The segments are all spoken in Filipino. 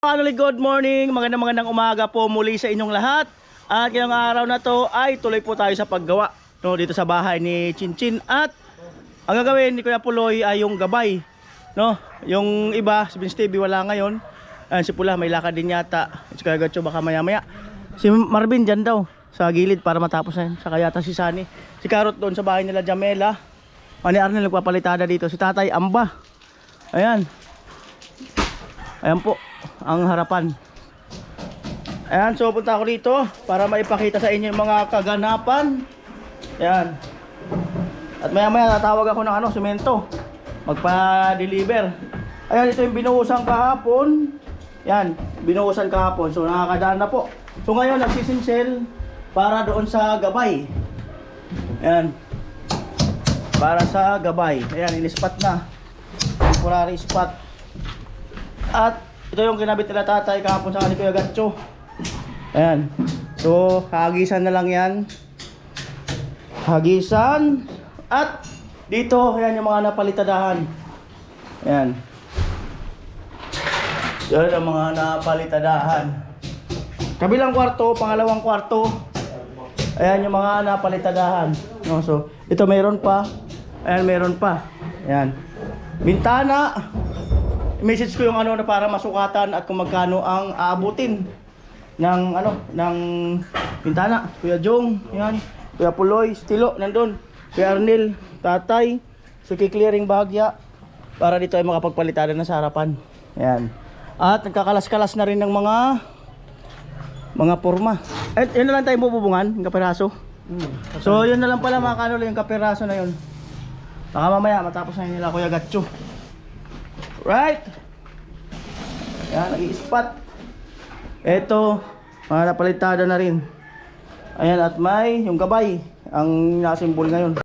Good morning, magandang umaga po muli sa inyong lahat. At ngayong araw na to ay tuloy po tayo sa paggawa dito sa bahay ni Chinchin. At ang gagawin ni Kuya Puloy ay yung gabay, yung iba, si Vince TV wala ngayon. Si Pula may lakad din yata. Si Kuya Gatcho baka maya maya. Si Marvin dyan daw sa gilid para matapos na yun. Saka yata si Sunny. Si Carrot doon sa bahay nila Jamela. Ni Arnel nagpapalitada dito. Si Tatay Amba. Ayan po ang harapan. Ayan, so punta ako dito para maipakita sa inyo yung mga kaganapan. Ayan. At maya maya tatawag ako ng semento, magpa-deliver. Ayan, ito yung binuhusan kahapon. Ayan, binuhusan kahapon. So nakakadaan na po. So ngayon nagsisinsel para doon sa gabay. Ayan, para sa gabay. Ayan, in-spot na, temporary spot. At ito yung kinabit nila tatay kahapon sa Kuya Gatcho. Ayan. So, hagisan na lang yan. Hagisan. At dito, ayan yung mga napalitadahan. Ayan. Yan ang mga napalitadahan. Kabilang kwarto, pangalawang kwarto. Ayan yung mga napalitadahan. So, ito mayroon pa. Ayan, mayroon pa. Ayan. Bintana. Message ko yung na para masukatan at kung magkano ang aabutin ng ng bintana. Kuya Jong, yan. Kuya Puloy, Stilo nandun. Kuya Arnel, Tatay, so clearing bahagya para dito ay makapagpalitan na sa harapan. Ayan. At nagkakalas-kalas na rin ng mga porma. At yun na lang tayo bububungan, yung kapiraso. So yun na lang pala mga yung kapiraso na yun. Baka mamaya matapos na nila Kuya Gatcho. Right. Ayan, nag-i-spot. Ito, mga napalitada na rin. Ayan, at may yung gabay ang nasimbol ngayon.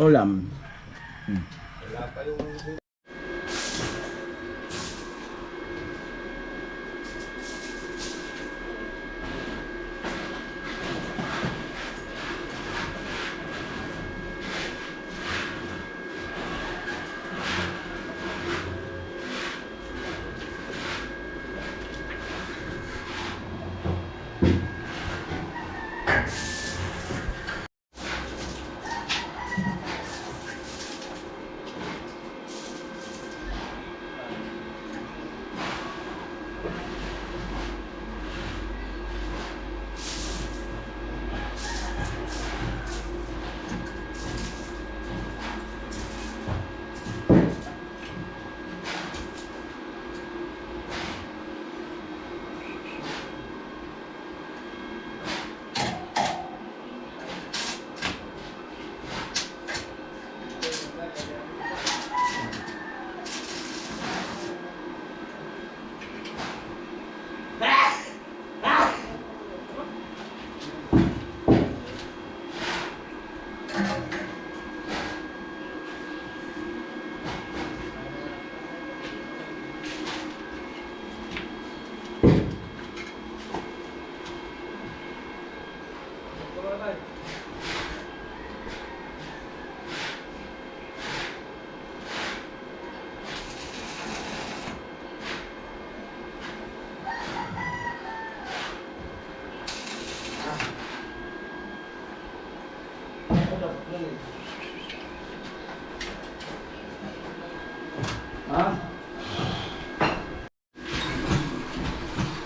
Ulam. Wala pa yung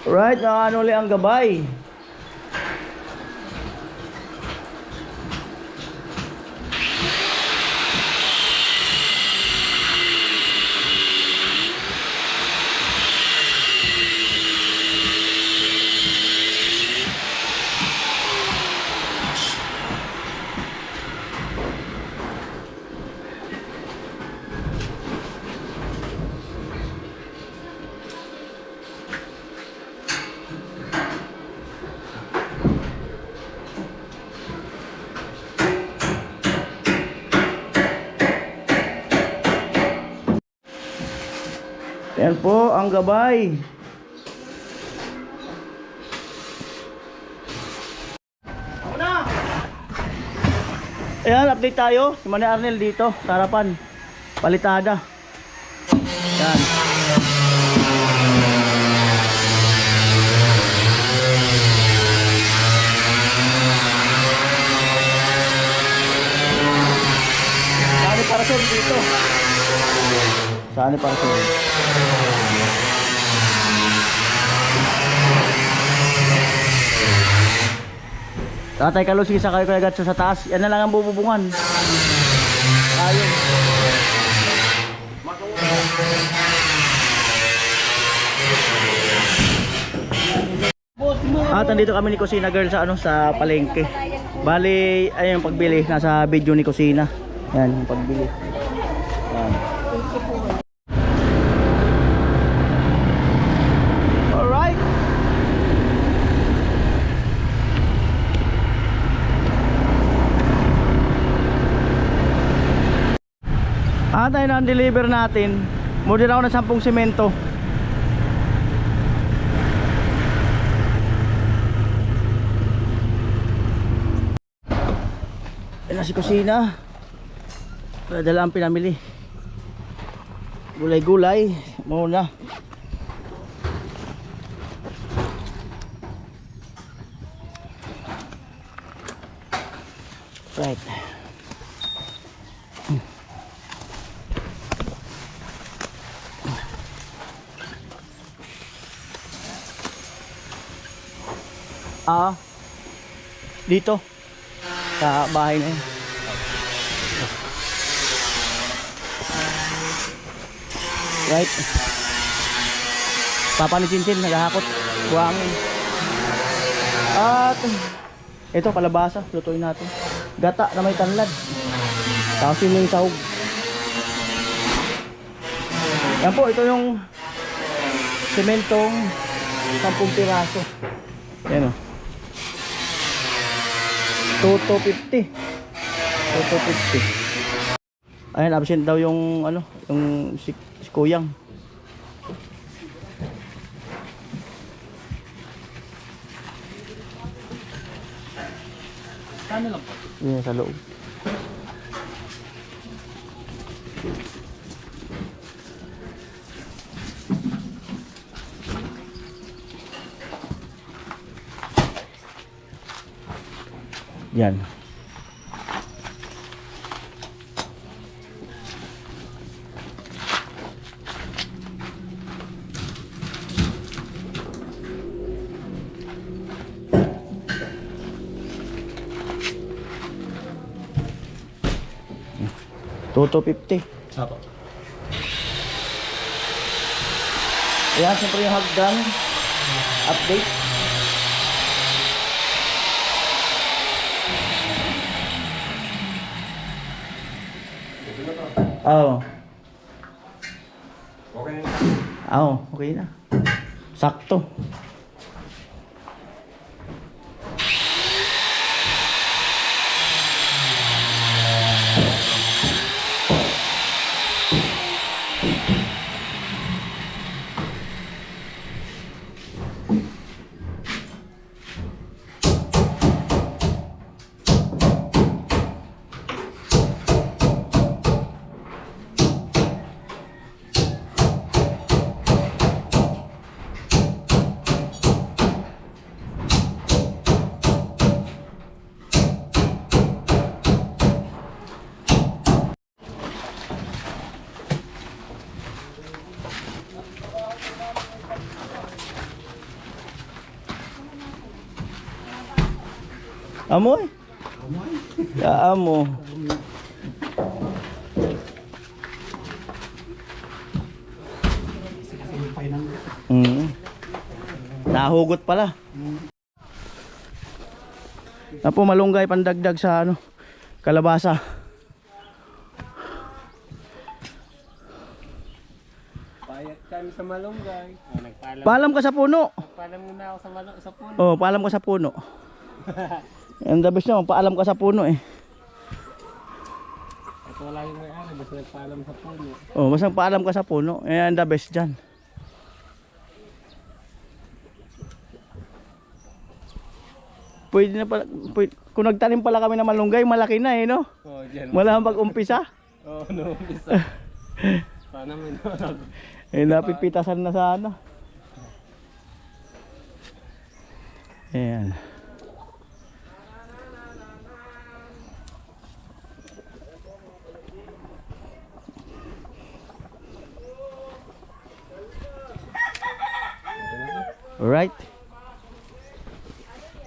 Right, ulit ang gabay. Ayan po ang gabay. Ayan, update tayo. Si Manny Arnel dito, sa harapan. Palitada. Ayan. Saan para sa dito? Saan para sa Tatay Kalusi sa kayo kaya sa taas. Yan na lang ang bububungan. Ayun. At nandito kami ni Kusina Girl sa sa palengke. Bali, ayun yung pagbili nasa video ni Kusina. Yan yung pagbili. Yan. Alright. Tayo na ang deliver natin. Muna ako ng 10 semento. Ayan na si Kusina. Dala ang pinamili. Gulay-gulay muna. Right. Dito sa bahay na yun. Right. Papa ni Cincin naghahakot buhangin. At ito kalabasa, lutuin natin. Gata na may tanlad. Tapos yun yung sahog. Yan po, ito yung sementong 10 piraso. Yan o. 250. Ayan, absent daw yung ano, yung si Kuyang. Kano lang po? Yan sa loob. Yan. $250. Apo. Ayan, siyempre yung hagdan update. Oo. Okay na. Oo, okay na. Sakto. Amoy? Amo. Nahugot pala. Napo malunggay pandagdag sa ano, kalabasa. Bayad kami sa malunggay. Paalam ka sa puno. Paalam muna ako sa puno. Oh, paalam ka sa puno. Ang the best naman, paalam ka sa puno eh. Ito wala yung may-ari, basta nagpaalam sa puno. Oh, basta paalam ka sa puno. Yan ang the best dyan. Pwede na pala, kung nagtanim pala kami ng malunggay, malaki na eh, no? Oh, dyan. Wala pag umpisa. Oh, no, isa. Sana may nalog. Eh, napipitasan na sana. Ayan. Alright.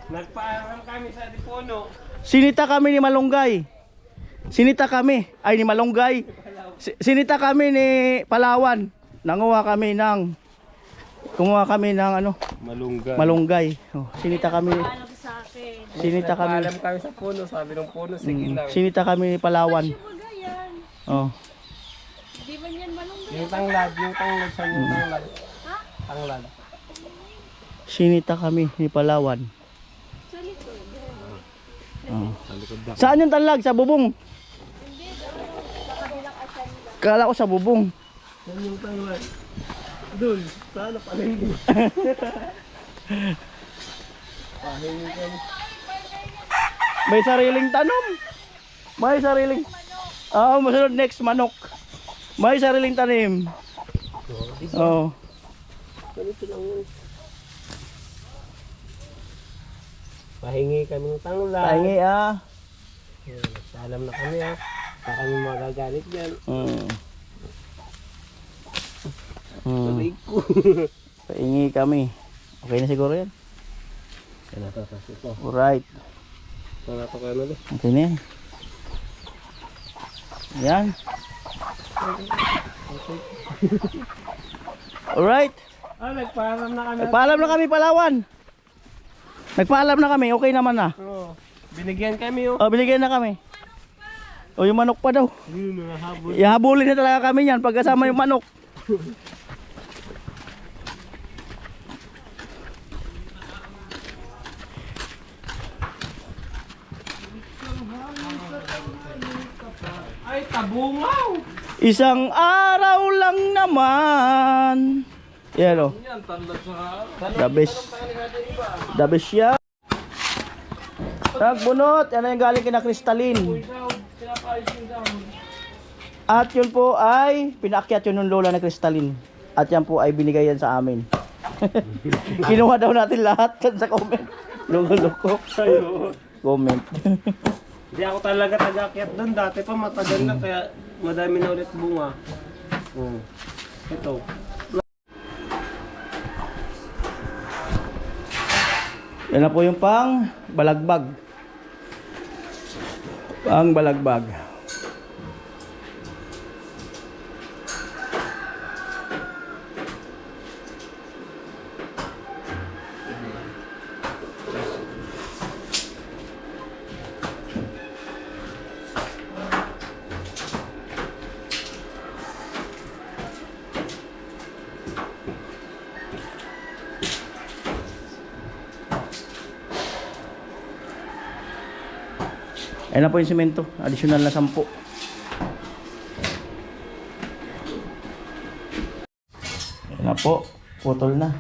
Nagpaaram kami sa Dipono. Sinita kami ni Malunggay. Sinita kami. Ay, ni Malunggay. Sinita kami ni Palawan. Kumuha kami ng ano? Malunggay. Malunggay. Oh, sinita kami. Alam sa akin. Sinita kami. Nagpaalam kami sa puno. Sabi ng puno, sige lang. Sinita kami ni Palawan. Baga yan. Oh. Di ba yan malunggay? Yung tanglad, saan yung tanglad? Ha? Tanglad. Sinita kami ni Palawan. Sa likod. Oh. Sa likod na. Saan yung tanlag? Sa bubong. Hindi, sa kabilang asan nila. Kala ko sa bubong. Saan yung tanglad? Doon, sana pala hindi. Pahingi kami. May sariling tanom. May sariling. Masunod next manok. May sariling tanim. Oh. Ganito lang yun. Pahingi kami ng tanglad. Pahingi ah. Alam na kami ha. Baka kami magagalit dyan. Sabay ko. Pahingi kami. Okay na siguro yan. Kaya natasas ito. Alright. Sana ito kayo nalit. Okay na yan. Yan. Alright. Nagpaalam na kami. Nagpaalam na kami Palawan. Nagpaalam na kami. Okay naman na. Oo. Binigyan kami oh. Oh, binigyan na kami. Oh, yung manok pa daw. Nahabol. Ihabulin na talaga kami yan pagkasama yung manok. Ay, tabungaw! Isang araw lang naman. Yan o. Yan, tanlad sa The best. The best yan. Nagbunot. Yan yung galing kina Crystalline. At yun po ay pinaakyat yun ng lola na Crystalline. At yan po ay binigay yan sa amin. Kinuha daw natin lahat sa comment. Loko-loko. Comment. Hindi ako talaga tagakyat doon. Dati pa matagal na kaya madami na ulit bunga. Ito. Yan na po yung pang balagbag. Pang balagbag. Ayan na po yung semento. Additional na 10. Ayan na po. Putol na.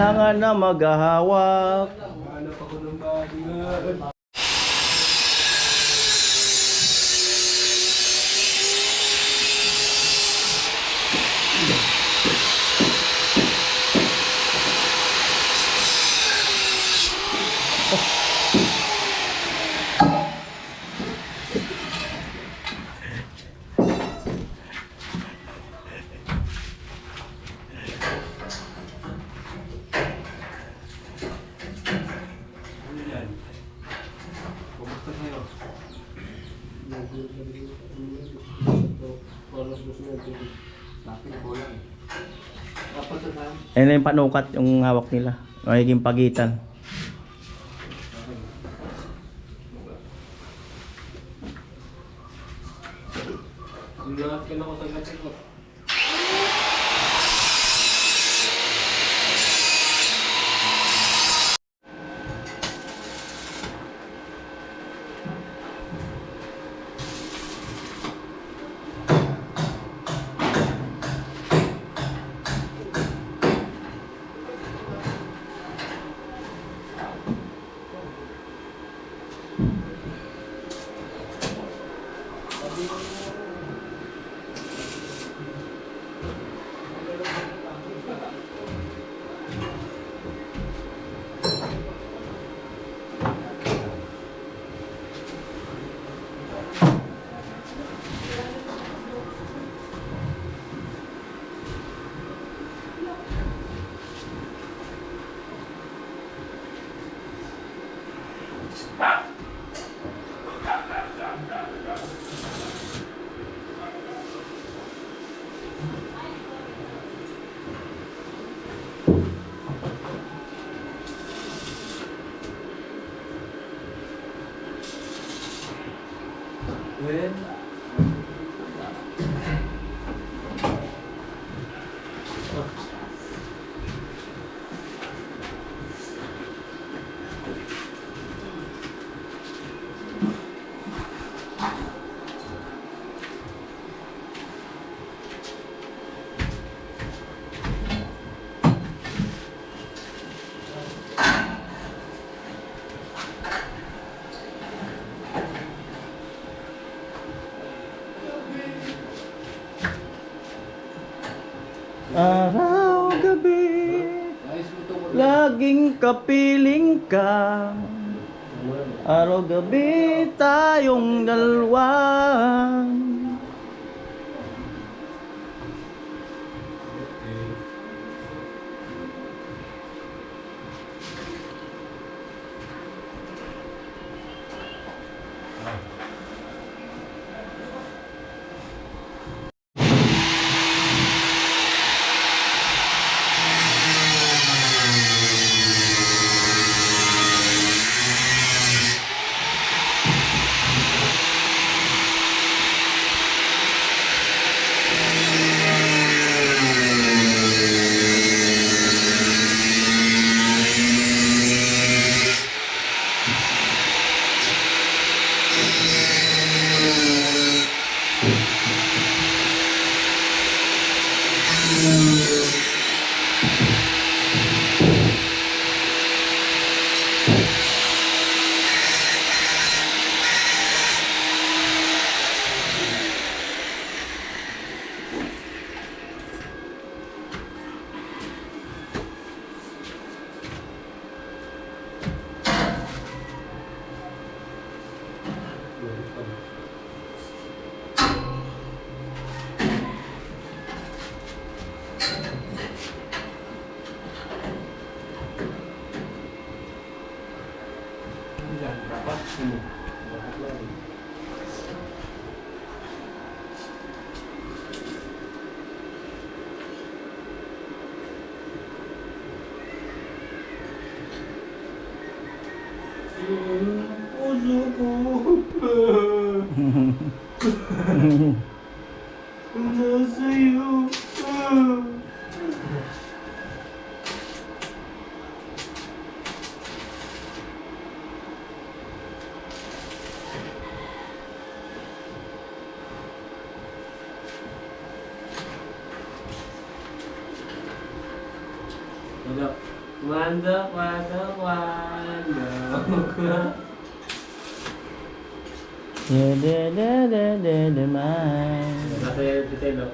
kailangan na maghahawak. Hanap ako ng bago. Ayun na yung panukat yung hawak nila. Magiging pagitan. Araw gabi, laging kapiling ka. Araw gabi tayong dalawa. Puso ko. Nasa'yo. Wala. Wanda, wanda, wanda. Man. Nasa yung titelo.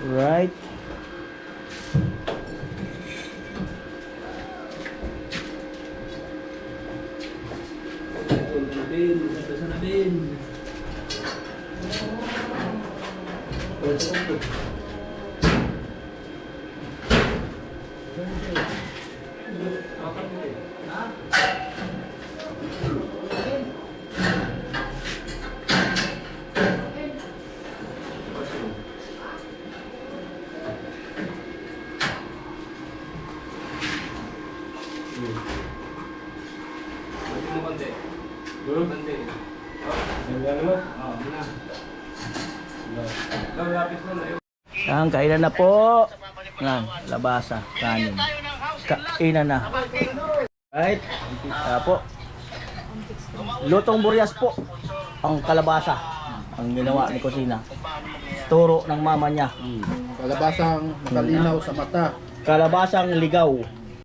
Right. Ang kainan na po. Yan, labasa, kanin. Kainan na. Right. Kaya po. Lutong buryas po. Ang kalabasa. Ang ginawa ni Kusina. Turo ng mama niya. Kalabasang matalinaw sa mata. Kalabasang ligaw.